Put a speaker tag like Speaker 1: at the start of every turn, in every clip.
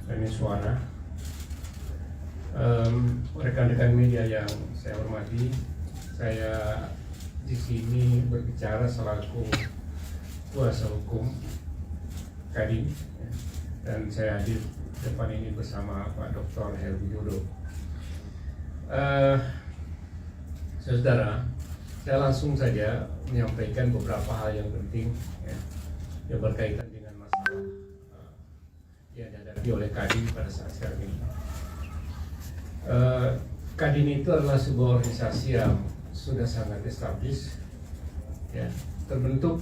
Speaker 1: Kami suara, rekan-rekan media yang saya hormati, saya di sini berbicara selaku kuasa hukum Kadin, dan saya hadir depan ini bersama Pak Dr. Heru Widodo. Saudara, saya langsung saja menyampaikan beberapa hal yang penting yang berkaitan dengan masalah yang dihadapi oleh Kadin pada saat sekarang ini. Kadin itu adalah sebuah organisasi yang sudah sangat established, terbentuk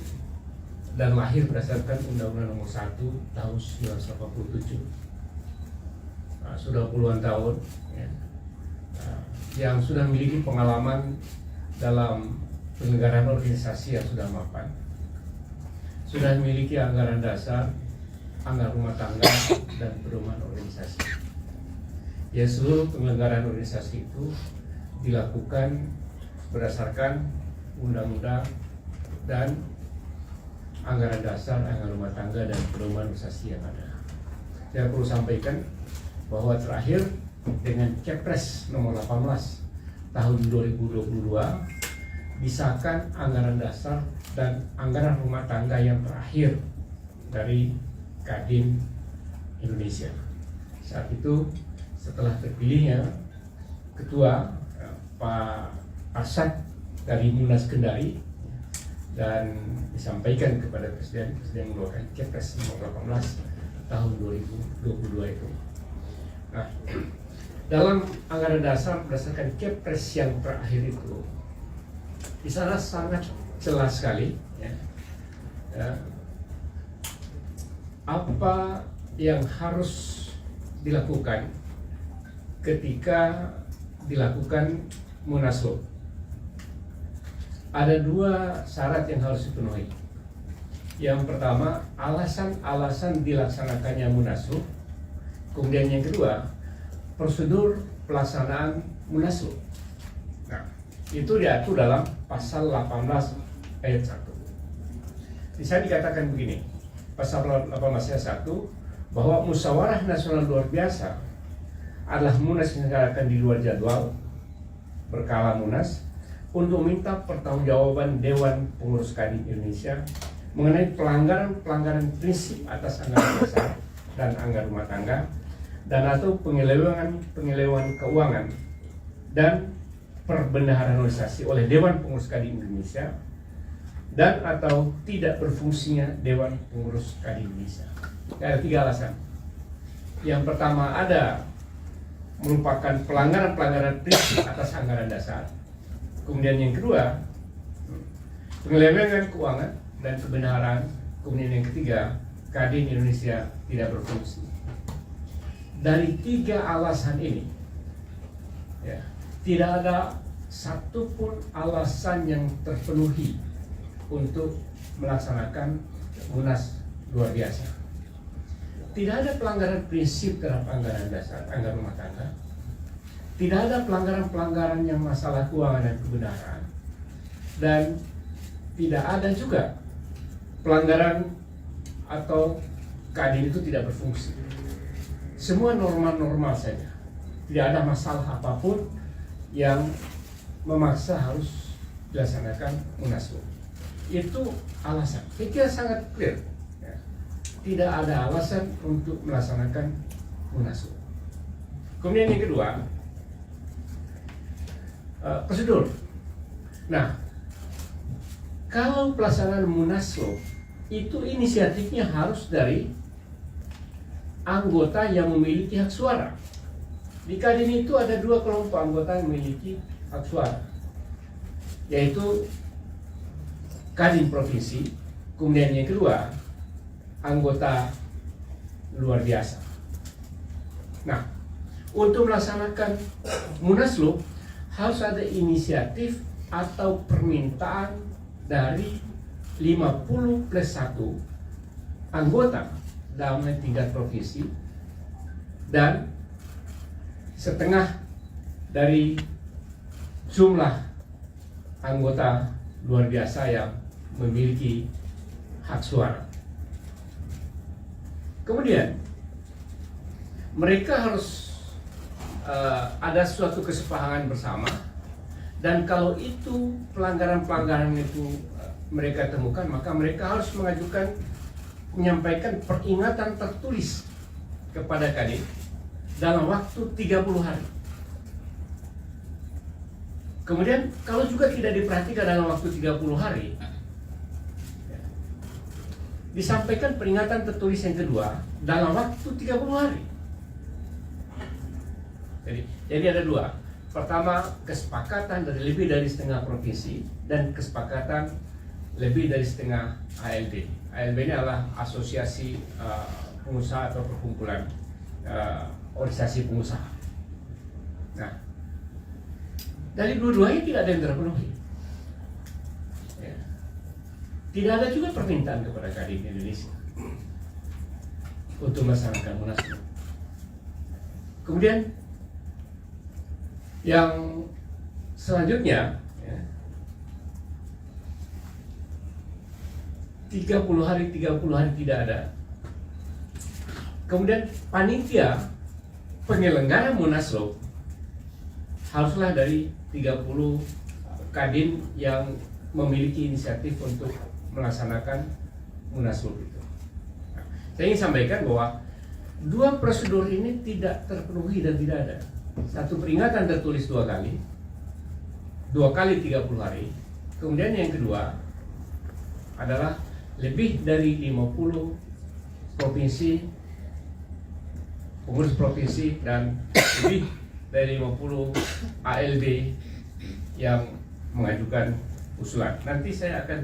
Speaker 1: dan lahir berdasarkan Undang-Undang Nomor 1 tahun 1987. Sudah puluhan tahun, yang sudah memiliki pengalaman dalam penyelenggaraan organisasi yang sudah mapan, sudah memiliki anggaran dasar, anggaran rumah tangga, dan pedoman organisasi. Ya, seluruh penyelenggaraan organisasi itu dilakukan berdasarkan undang-undang dan anggaran dasar, anggaran rumah tangga, dan pedoman organisasi yang ada. Saya perlu sampaikan bahwa terakhir dengan Kepres nomor 18 tahun 2022 disahkan anggaran dasar dan anggaran rumah tangga yang terakhir dari Kadin Indonesia. Saat itu setelah terpilihnya Ketua Pak Arsyad dari Munas Kendari dan disampaikan kepada Presiden mengeluarkan Kepres nomor 18 tahun 2022 itu. Nah, dalam anggaran dasar berdasarkan Kepres yang terakhir itu, di sana sangat jelas sekali apa yang harus dilakukan ketika dilakukan munaslup. Ada dua syarat yang harus dipenuhi. Yang pertama, alasan-alasan dilaksanakannya munaslup. Kemudian yang kedua, prosedur pelaksanaan munaslup. Nah, itu diatur dalam pasal 18 ayat 1. Di sana dikatakan begini, pasal 18 ayat 1, bahwa musyawarah nasional luar biasa adalah munas yang diselenggarakan di luar jadwal berkala munas untuk minta pertanggungjawaban Dewan Pengurus Kadin Indonesia mengenai pelanggaran prinsip atas anggaran dasar dan anggaran rumah tangga dan atau penyelewengan keuangan dan perbendaharaan organisasi oleh Dewan Pengurus Kadin Indonesia dan atau tidak berfungsinya Dewan Pengurus Kadin Indonesia. Ada tiga alasan. Yang pertama, ada merupakan pelanggaran prinsip atas anggaran dasar. Kemudian yang kedua, penyelewengan keuangan dan kebenaran. Kemudian yang ketiga, Kadin Indonesia tidak berfungsi. Dari tiga alasan ini, tidak ada satupun alasan yang terpenuhi untuk melaksanakan munas luar biasa. Tidak ada pelanggaran prinsip terhadap anggaran dasar, anggaran rumah tangga. Tidak ada pelanggaran yang masalah keuangan dan kebenaran. Dan tidak ada juga pelanggaran atau Kadin itu tidak berfungsi. Semua normal-normal saja. Tidak ada masalah apapun yang memaksa harus dilaksanakan munaslup. Itu alasan. Itu sangat clear. Tidak ada alasan untuk melaksanakan munaslup. Kemudian yang kedua, prosedur. Nah, kalau pelaksanaan munaslup itu inisiatifnya harus dari anggota yang memiliki hak suara. Di Kadin itu ada dua kelompok anggota yang memiliki hak suara, yaitu Kadin Provinsi, kemudian yang kedua anggota luar biasa. Nah, untuk melaksanakan munaslup harus ada inisiatif atau permintaan dari 50+1 anggota dalam tingkat provinsi dan setengah dari jumlah anggota luar biasa yang memiliki hak suara. Kemudian mereka harus ada suatu kesepahaman bersama, dan kalau itu pelanggaran-pelanggaran itu mereka temukan, maka mereka harus menyampaikan peringatan tertulis kepada Kadin dalam waktu 30 hari. Kemudian kalau juga tidak diperhatikan dalam waktu 30 hari, disampaikan peringatan tertulis yang kedua dalam waktu 30 hari. Jadi ada dua. Pertama, kesepakatan dari lebih dari setengah provinsi, dan kesepakatan lebih dari setengah ALB. ALB ini adalah asosiasi pengusaha atau perkumpulan organisasi pengusaha. Nah, dari dua-duanya tidak ada yang terpenuhi. Ya. Tidak ada juga permintaan kepada Kadin Indonesia untuk melaksanakan munaslup. Kemudian yang selanjutnya, ya, 30 hari tidak ada. Kemudian panitia penyelenggara munaslup haruslah dari 30 Kadin yang memiliki inisiatif untuk melaksanakan munaslup itu. Nah, saya ingin sampaikan bahwa dua prosedur ini tidak terpenuhi dan tidak ada. Satu, peringatan tertulis 2 kali 30 hari. Kemudian yang kedua adalah lebih dari 50 provinsi, pengurus provinsi, dan lebih dari 50 ALB yang mengajukan usulan. Nanti saya akan